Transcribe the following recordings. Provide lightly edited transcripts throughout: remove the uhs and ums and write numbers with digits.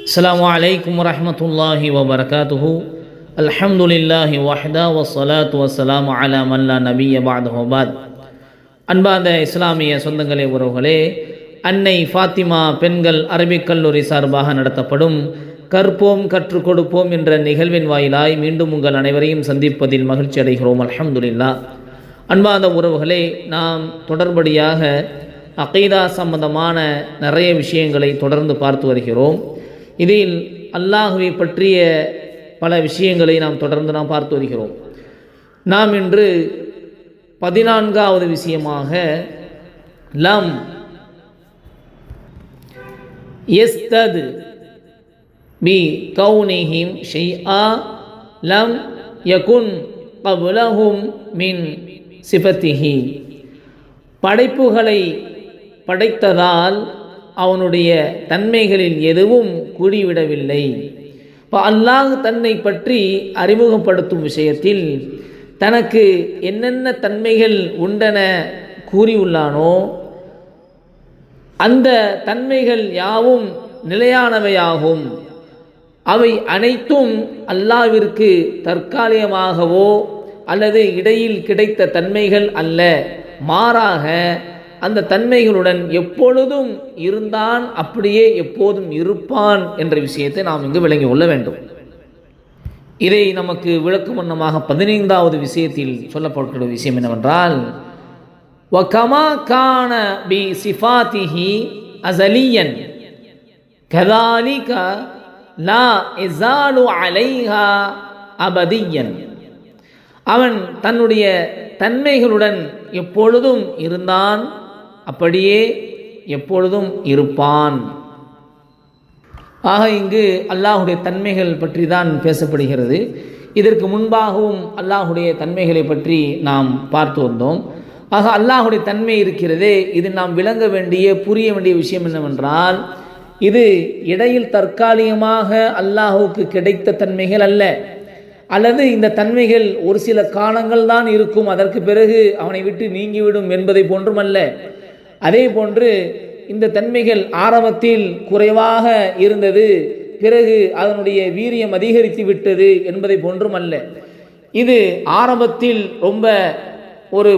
அஸ்ஸலாமு அலைக்கும் வரஹ்மத்துல்லாஹி வபரகாத்துஹு. அல்ஹம்துலில்லாஹி வஹ்தா வஸ்ஸலாத்து வஸ்ஸலாமு அலா மன் லா நபிய்ய பஅதஹு பாத். அன்பார்ந்த இஸ்லாமிய சொந்தங்களே, உறவுகளே, அன்னை ஃபாத்திமா பெண்கள் அரபிக் கல்லூரி சார்பாக நடத்தப்படும் கற்போம் கற்றுக் கொடுப்போம் என்ற நிகழ்வின் வாயிலாய் மீண்டும் உங்கள் அனைவரையும் சந்திப்பதில் மகிழ்ச்சி அடைகிறோம். அல்ஹம்துலில்லாஹ். அன்பார்ந்த உறவுகளே, நாம் தொடர்படியாக அகீதா சம்பந்தமான நிறைய விஷயங்களை தொடர்ந்து பார்த்து வருகிறோம். இதில் அல்லாஹுவை பற்றிய பல விஷயங்களை நாம் தொடர்ந்து பார்த்து வருகிறோம். நாம் இன்று 14வது விஷயமாக லம் யஸ்தத் பி கௌனிஹிம் ஷைஆ லம் யகுன் கப்லஹும் மின் சிஃபத்திஹி. படைப்புகளை படைத்ததால் அவனுடைய தன்மைகளில் எதுவும் கூடிவிடவில்லை. இப்போ அல்லாஹ் தன்னை பற்றி அறிமுகப்படுத்தும் விஷயத்தில் தனக்கு என்னென்ன தன்மைகள் உண்டென கூறியுள்ளானோ அந்த தன்மைகள் யாவும் நிலையானவையாகும். அவை அனைத்தும் அல்லாஹ்விற்கு தற்காலிகமாகவோ அல்லது இடையில் கிடைத்த தன்மைகள் அல்ல, மாறாக அந்த தன்மைகளுடன் எப்பொழுதும் இருந்தான், அப்படியே எப்போதும் இருப்பான் என்ற விஷயத்தை நாம் இங்கு விளங்கி கொள்ள வேண்டும். இதை நமக்கு விளக்கும் வண்ணமாக 15வது விஷயத்தில் சொல்லப்பட்ட விஷயம் என்னவென்றால், வகமா கான பி சிஃபாத்திஹி அஸலியன் கதாலிக லா இஸாலு அலைஹா அபதியன். அவன் தன்னுடைய தன்மைகளுடன் எப்பொழுதும் இருந்தான், அப்படியே எப்பொழுதும் இருப்பான். ஆக இங்கு அல்லாஹுடைய தன்மைகள் பற்றி தான் பேசப்படுகிறது. இதற்கு முன்பாகவும் அல்லாஹுடைய தன்மைகளை பற்றி நாம் பார்த்து வந்தோம். ஆக அல்லாஹுடைய தன்மை இருக்கிறதே, இது நாம் விளங்க வேண்டிய புரிய வேண்டிய விஷயம் என்னவென்றால், இது இடையில் தற்காலிகமாக அல்லாஹுக்கு கிடைத்த தன்மைகள் அல்ல, அல்லது இந்த தன்மைகள் ஒரு சில காலங்கள் தான் இருக்கும், அதற்கு பிறகு அவனை விட்டு நீங்கிவிடும் என்பதை போன்றும் அல்ல. அதே போன்று இந்த தன்மைகள் ஆரம்பத்தில் குறைவாக இருந்தது, பிறகு அதனுடைய வீரியம் அதிகரித்து விட்டது என்பதை போன்றும் அல்ல. இது ஆரம்பத்தில் ரொம்ப ஒரு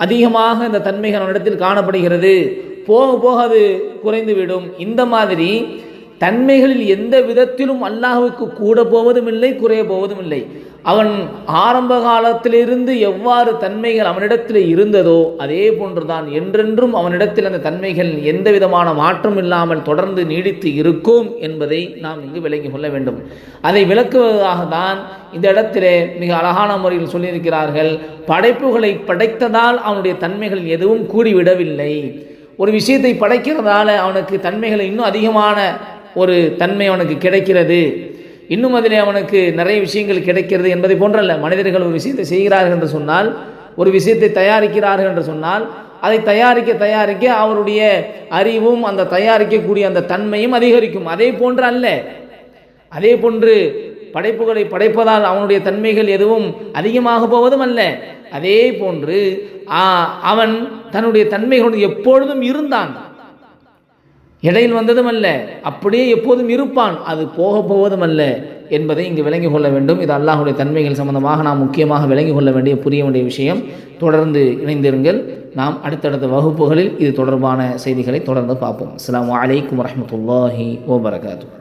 அதிகமாக இந்த தன்மைகள் அவனிடத்தில் காணப்படுகிறது, போக போக அது குறைந்துவிடும். இந்த மாதிரி தன்மைகளில் எந்த விதத்திலும் அல்லாஹுக்கு கூட போவதும் இல்லை, குறைய போவதும் இல்லை. அவன் ஆரம்ப காலத்திலிருந்து எவ்வாறு தன்மைகள் அவனிடத்தில் இருந்ததோ அதே போன்றுதான் என்றென்றும் அவனிடத்தில் அந்த தன்மைகள் எந்த விதமான மாற்றம் இல்லாமல் தொடர்ந்து நீடித்து இருக்கும் என்பதை நாம் இங்கு விளங்கி கொள்ள வேண்டும். அதை விளக்குவதாக தான் இந்த இடத்திலே மிக அழகான முறையில் சொல்லியிருக்கிறார்கள், படைப்புகளை படைத்ததால் அவனுடைய தன்மைகள் எதுவும் கூடிவிடவில்லை. ஒரு விஷயத்தை படைக்கிறதால அவனுக்கு தன்மைகளை இன்னும் அதிகமான ஒரு தன்மை அவனுக்கு கிடைக்கிறது, இன்னும் அதிலே அவனுக்கு நிறைய விஷயங்கள் கிடைக்கிறது என்பதை போன்றல்ல. மனிதர்கள் ஒரு விஷயத்தை செய்கிறார்கள் என்று சொன்னால், ஒரு விஷயத்தை தயாரிக்கிறார்கள் என்று சொன்னால், அதை தயாரிக்க அவருடைய அறிவும் அந்த தயாரிக்கக்கூடிய அந்த தன்மையும் அதிகரிக்கும். அதே போன்று அல்ல, அதே போன்று படைப்புகளை படைப்பதால் அவனுடைய தன்மைகள் எதுவும் அதிகமாக போவதும் அல்ல. அதே போன்று அவன் தன்னுடைய தன்மைகளுடன் எப்பொழுதும் இருந்தான், இடையில் வந்ததும் அல்ல, அப்படியே எப்போதும் இருப்பான், அது போக போவதும் அல்ல என்பதை இங்கு விளங்கி கொள்ள வேண்டும். இது அல்லாஹுடைய தன்மைகள் சம்பந்தமாக நாம் முக்கியமாக விளங்கி கொள்ள வேண்டிய புரிய வேண்டிய விஷயம். தொடர்ந்து இணைந்திருங்கள். நாம் அடுத்தடுத்த வகுப்புகளில் இது தொடர்பான செய்திகளை தொடர்ந்து பார்ப்போம். அஸ்ஸலாமு அலைக்கும் வரஹ்மத்துல்லாஹி வபரகாத்துஹு.